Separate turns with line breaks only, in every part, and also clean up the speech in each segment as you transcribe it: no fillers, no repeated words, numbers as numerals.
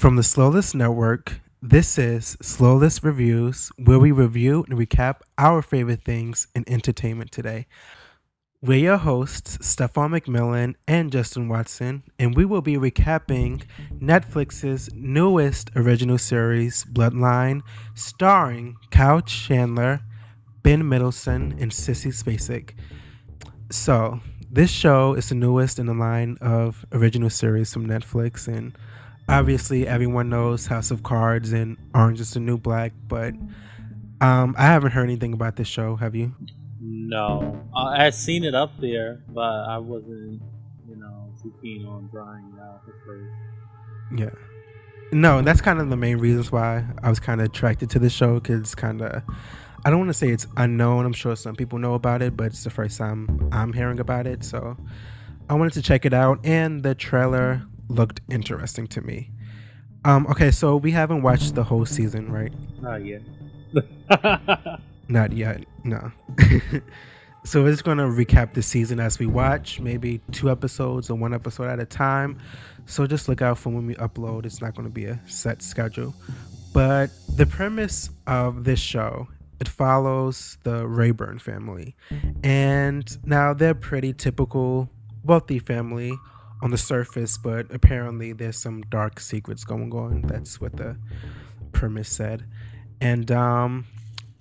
From the Slowless Network, this is Slowless Reviews, where we review and recap our favorite things in entertainment today. We're your hosts, Stefan McMillan and Justin Watson, and we will be recapping Netflix's newest original series, Bloodline, starring Kyle Chandler, Ben Middleton, and Sissy Spacek. So, this show is the newest in the line of original series from Netflix, and obviously everyone knows House of Cards and Orange is the New Black, but I haven't heard anything about this show. Have you?
No, I seen it up there, but I wasn't, too keen on trying it out at first.
Yeah. No, and that's kind of the main reasons why I was kind of attracted to the show, because I don't want to say it's unknown. I'm sure some people know about it, but it's the first time I'm hearing about it. So I wanted to check it out, and the trailer looked interesting to me. Okay, so we haven't watched the whole season, right?
Not yet.
Not yet, no. So we're just going to recap the season as we watch, maybe 2 episodes or 1 episode at a time. So just look out for when we upload. It's not going to be a set schedule. But the premise of this show, it follows the Rayburn family. And now they're pretty typical wealthy family on the surface, but apparently there's some dark secrets going on. That's what the premise said. And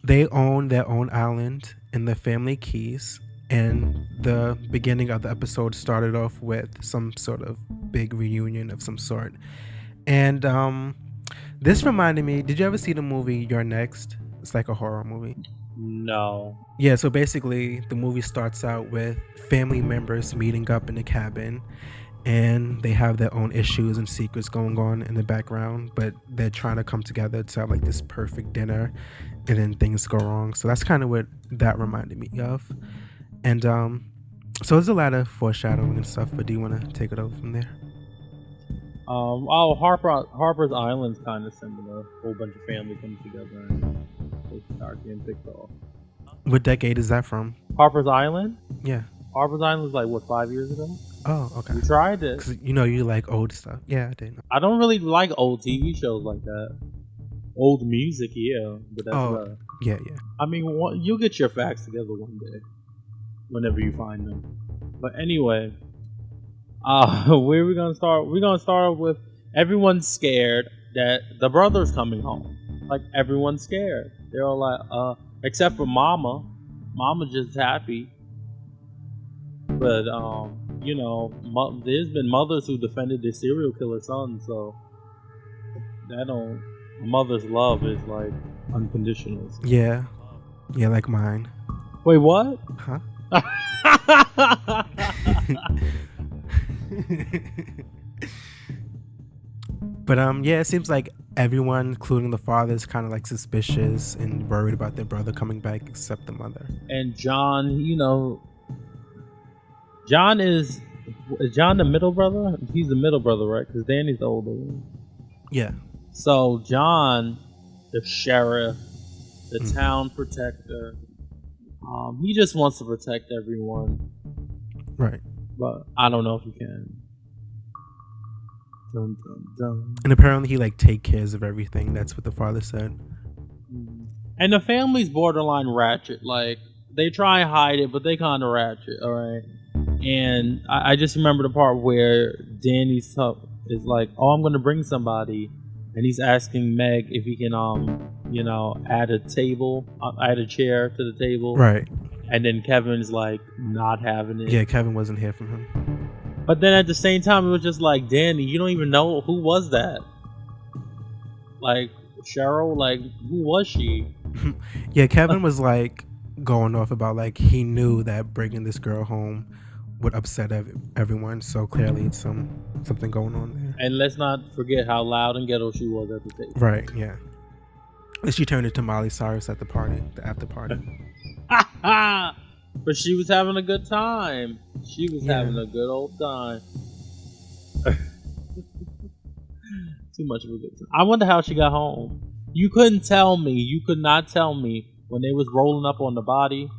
they own their own island in the family keys. And the beginning of the episode started off with some sort of big reunion of some sort. And this reminded me, did you ever see the movie You're Next? It's like a horror movie.
No.
Yeah, so basically the movie starts out with family members meeting up in a cabin, and they have their own issues and secrets going on in the background, but they're trying to come together to have like this perfect dinner, and then things go wrong. So that's kind of what that reminded me of. And so there's a lot of foreshadowing and stuff, but do you want to take it over from there?
Harper's Island's kind of similar. A whole bunch of family comes together and they start getting picked off.
What decade is that from?
Harper's Island?
Yeah.
Harper's Island was like, 5 years ago?
Oh, okay.
We tried it.
'Cause you like old stuff. Yeah, I did.
I don't really like old TV shows like that. Old music, yeah. But that's
yeah.
I mean, you'll get your facts together one day. Whenever you find them. But anyway, where are we gonna start? We're gonna start with everyone's scared that the brother's coming home. Like, everyone's scared. They're all like, except for Mama. Mama's just happy. But there's been mothers who defended their serial killer son, so a mother's love is like unconditional.
Yeah, like mine.
Wait, what?
Huh? But yeah, it seems like everyone, including the father, is kind of like suspicious and worried about their brother coming back, except the mother.
And John, John is John the middle brother? He's the middle brother, right? Because Danny's the older one.
Yeah.
So John, the sheriff, the town protector, he just wants to protect everyone.
Right.
But I don't know if he can. Dun, dun, dun.
And apparently he take cares of everything. That's what the father said.
And the family's borderline ratchet. Like, they try and hide it, but they kind of ratchet, alright? And I just remember the part where Danny's is like, oh, I'm going to bring somebody. And he's asking Meg if he can, add a chair to the table.
Right.
And then Kevin's like, not having it.
Yeah, Kevin wasn't here from him.
But then at the same time, it was just like, Danny, you don't even know who was that. Like, Cheryl, who was she?
Yeah, Kevin was going off about he knew that bringing this girl home would upset everyone. So clearly it's something going on there.
And let's not forget how loud and ghetto she was at the table.
Right, yeah. And she turned into Miley Cyrus at the after party.
But she was having a good time. She was having a good old time. Too much of a good time. I wonder how she got home. You could not tell me when they was rolling up on the body.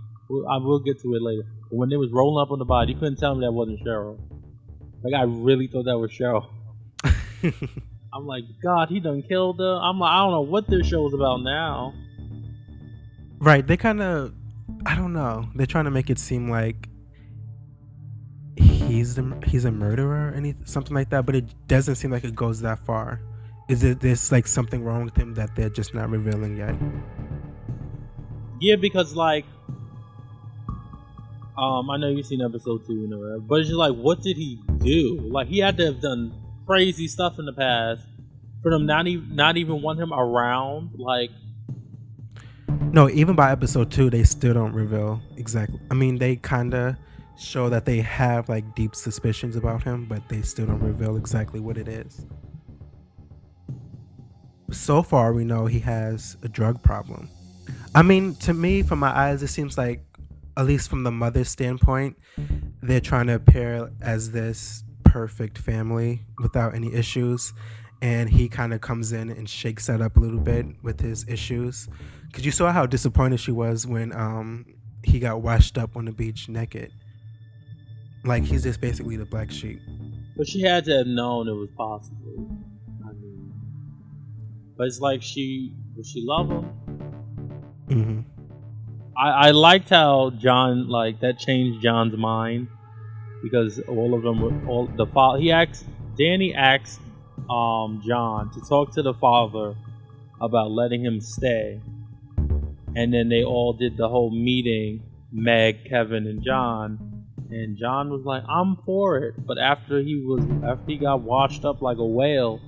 I will get to it later. But when they was rolling up on the body, you couldn't tell me that wasn't Cheryl. I really thought that was Cheryl. I'm like, God, he done killed her. I'm like, I don't know what this show is about now.
Right, they kind of, I don't know. They're trying to make it seem like he's a murderer or something like that, but it doesn't seem like it goes that far. Is it there's like something wrong with him that they're just not revealing yet?
Yeah, because like, I know you've seen episode 2 and whatever, but it's just like, what did he do? Like, he had to have done crazy stuff in the past for them not even want him around. Like,
No, even by episode 2, they still don't reveal exactly. I mean, they kind of show that they have like deep suspicions about him, but they still don't reveal exactly what it is. So far, we know he has a drug problem. I mean, to me, from my eyes, it seems like, at least from the mother's standpoint, they're trying to appear as this perfect family without any issues. And he kind of comes in and shakes that up a little bit with his issues. Because you saw how disappointed she was when he got washed up on the beach naked. Like, he's just basically the black sheep.
but she had to have known it was possible. I mean, but it's like, would she love him?
Mm-hmm.
I liked how John, like, that changed John's mind, because all of them were Danny asked John to talk to the father about letting him stay, and then they all did the whole meeting, Meg, Kevin, and John, and John was like, I'm for it. But after he got washed up like a whale,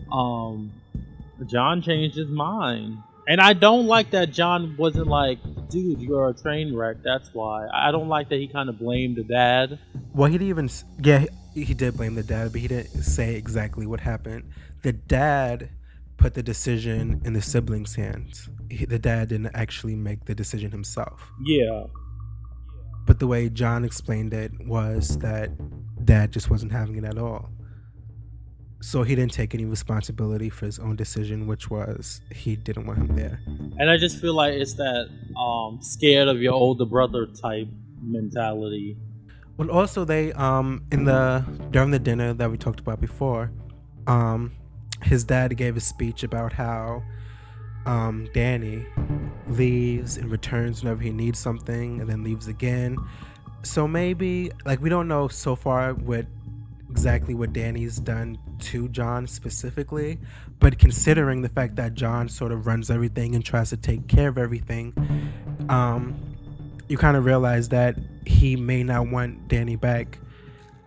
John changed his mind. And I don't like that John wasn't like, dude, you're a train wreck, that's why. I don't like that he kind of blamed the dad.
Well, he didn't even. Yeah, he did blame the dad, but he didn't say exactly what happened. The dad put the decision in the siblings' hands. The dad didn't actually make the decision himself.
Yeah.
But the way John explained it was that dad just wasn't having it at all. So he didn't take any responsibility for his own decision, which was he didn't want him there.
And I just feel like it's that scared of your older brother type mentality.
Well, also they during the dinner that we talked about before, his dad gave a speech about how Danny leaves and returns whenever he needs something, and then leaves again. So maybe, like, we don't know so far exactly what Danny's done to John specifically, but considering the fact that John sort of runs everything and tries to take care of everything, you kind of realize that he may not want Danny back,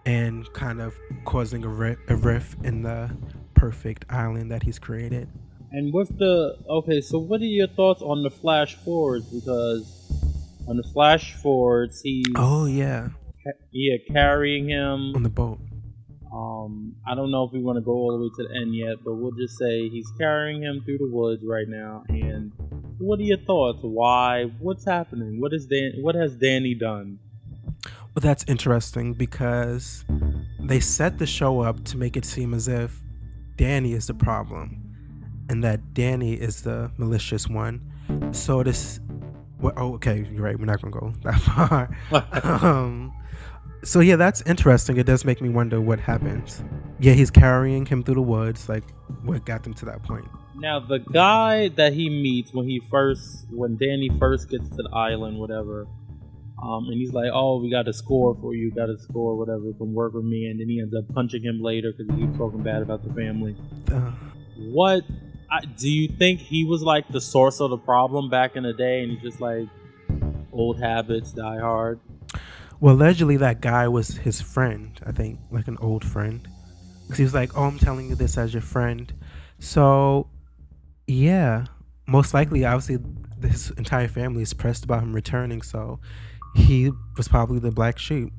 and kind of causing a rift in the perfect island that he's created.
And with so what are your thoughts on the flash forwards? Because on the flash forwards, he's carrying him
on the boat.
I don't know if we want to go all the way to the end yet, but we'll just say he's carrying him through the woods right now. And what are your thoughts? Why? What's happening? What has Danny done?
Well, that's interesting because they set the show up to make it seem as if Danny is the problem and that Danny is the malicious one. So okay, you're right. We're not gonna go that far. So yeah, that's interesting. It does make me wonder what happens. Yeah, he's carrying him through the woods. Like, what got them to that point?
Now, the guy that he meets when Danny first gets to the island, whatever, and he's like, "Oh, we got a score for you. Got a score, whatever. Come work with me." And then he ends up punching him later because he keeps talking bad about the family. What do you think he was like the source of the problem back in the day, and he's just like, old habits die hard?
Well, allegedly that guy was his friend, I think, like an old friend. Because he was like, oh, I'm telling you this as your friend. So, yeah, most likely, obviously, this entire family is pressed about him returning. So he was probably the black sheep.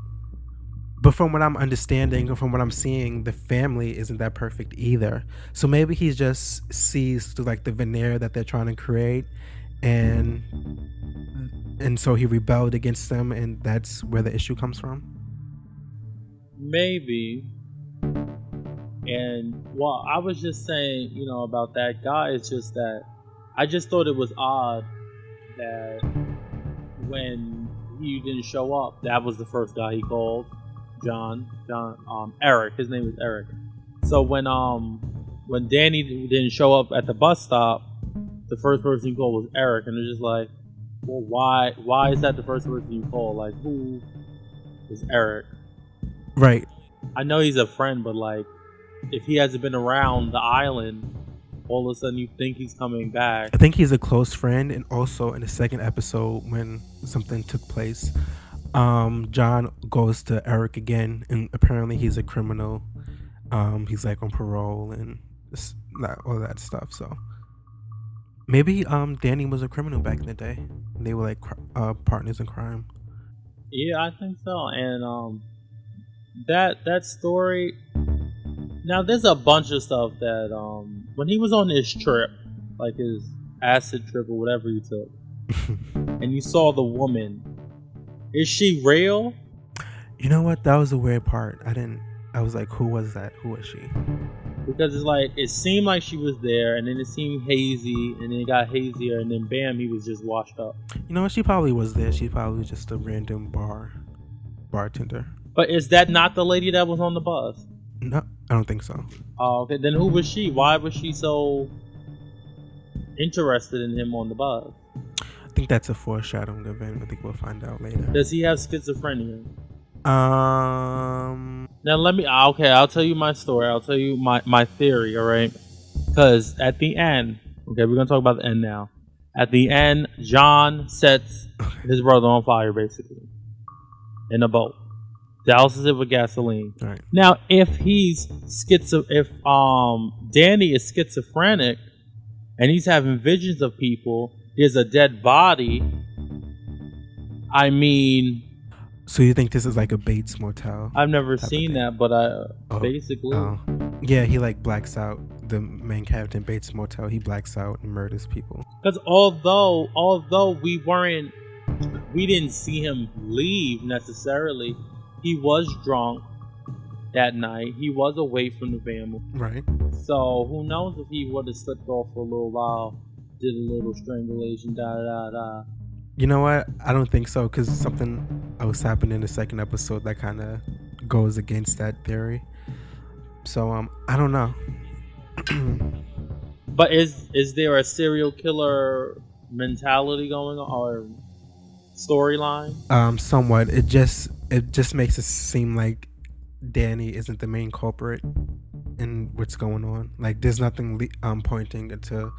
But from what I'm understanding, or from what I'm seeing, the family isn't that perfect either. So maybe he just sees through like the veneer that they're trying to create, and so he rebelled against them, and that's where the issue comes from.
Maybe. And well, I was just saying, about that guy. It's just that I just thought it was odd that when he didn't show up, that was the first guy he called. Eric. His name was Eric. So when when Danny didn't show up at the bus stop, the first person you called was Eric, and it's just like, well, why is that the first person you call? Like, who is Eric?
Right.
I know he's a friend, but like, if he hasn't been around the island, all of a sudden you think he's coming back.
I think he's a close friend, and also in the second episode when something took place, John goes to Eric again, and apparently he's a criminal. He's like on parole and all that stuff. So maybe Danny was a criminal back in the day. They were like partners in crime.
Yeah, I think so. And that story. Now there's a bunch of stuff that when he was on his trip, like his acid trip or whatever he took, and you saw the woman. Is she real?
You know what? That was a weird part. I was like, who was that? Who was she?
Because it's like, it seemed like she was there, and then it seemed hazy, and then it got hazier, and then bam, he was just washed up.
You know what? She probably was there. She probably was just a random bartender.
But is that not the lady that was on the bus?
No, I don't think so.
Oh, okay. Then who was she? Why was she so interested in him on the bus?
I think that's a foreshadowing event. I think we'll find out later.
Does he have schizophrenia?
Now
let me. Okay, I'll tell you my story. I'll tell you my theory. All right, because at the end, okay, we're gonna talk about the end now. At the end, John sets his brother on fire, basically, in a boat. Douses it with gasoline.
Right.
Now, if Danny is schizophrenic and he's having visions of people, there's a dead body. I mean,
so you think this is like a Bates Motel?
I've never seen that, but basically,
yeah, he like blacks out. The main character in Bates Motel, he blacks out and murders people.
Because although we didn't see him leave necessarily. He was drunk that night. He was away from the family.
Right.
So who knows if he would have slipped off for a little while, did a little strangulation, da.
You know what? I don't think so, because something else happened in the second episode that kind of goes against that theory. So I don't know.
But is there a serial killer mentality going on or storyline?
Somewhat. It just makes it seem like Danny isn't the main culprit in what's going on. Like there's nothing pointing to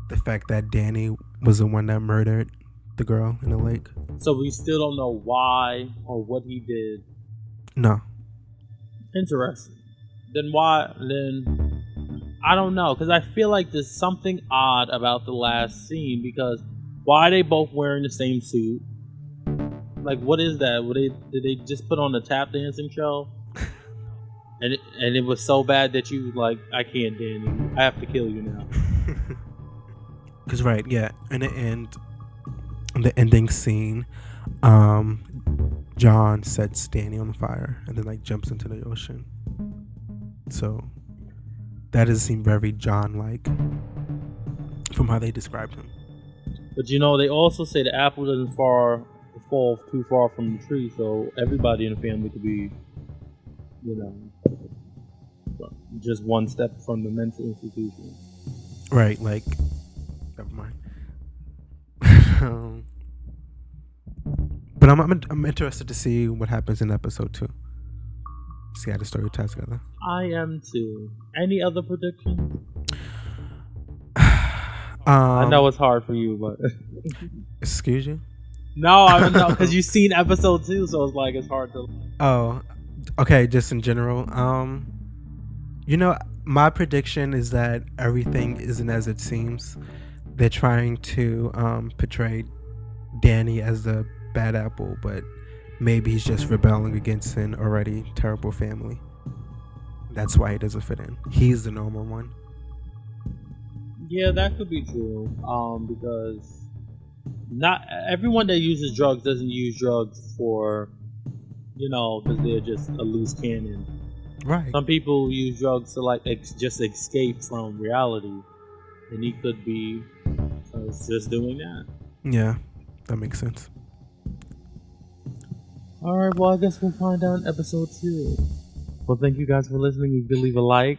the fact that Danny was the one that murdered the girl in the lake.
So we still don't know why or what he did.
No.
Interesting. Then why? Then I don't know, because I feel like there's something odd about the last scene. Because why are they both wearing the same suit? Like, what is that? Did they just put on a tap dancing show? And it was so bad that you like, I can't, Danny. I have to kill you now.
Cause right, yeah. In the ending scene, John sets Danny on fire and then like jumps into the ocean. So that doesn't seem very John-like from how they described him.
But you know, they also say the apple doesn't fall too far from the tree, so everybody in the family could be, you know, just one step from the mental institution.
Right, like, never mind. But I'm interested to see what happens in episode 2. See how the story ties together.
I am too. Any other predictions? I know it's hard for you, but
excuse you?
No, I don't know, because you've seen episode 2, so it's like it's hard to.
Oh, okay. Just in general, you know, my prediction is that everything isn't as it seems. They're trying to portray Danny as the bad apple, but maybe he's just rebelling against an already terrible family. That's why he doesn't fit in. He's the normal one.
Yeah, that could be true. Because not everyone that uses drugs doesn't use drugs for, you know, because they're just a loose cannon.
Right.
Some people use drugs to like just escape from reality, and he could be just doing that.
Yeah, that makes sense.
All right, well, I guess we'll find out in episode 2. Well, thank you guys for listening. You can leave a like.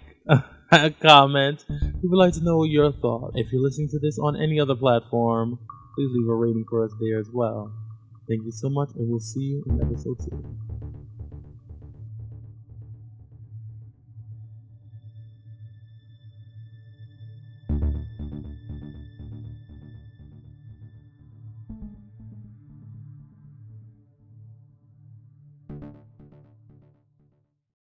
comment. We would like to know your thought. If you're listening to this on any other platform, please leave a rating for us there as well. Thank you so much, and we'll see you in episode 2.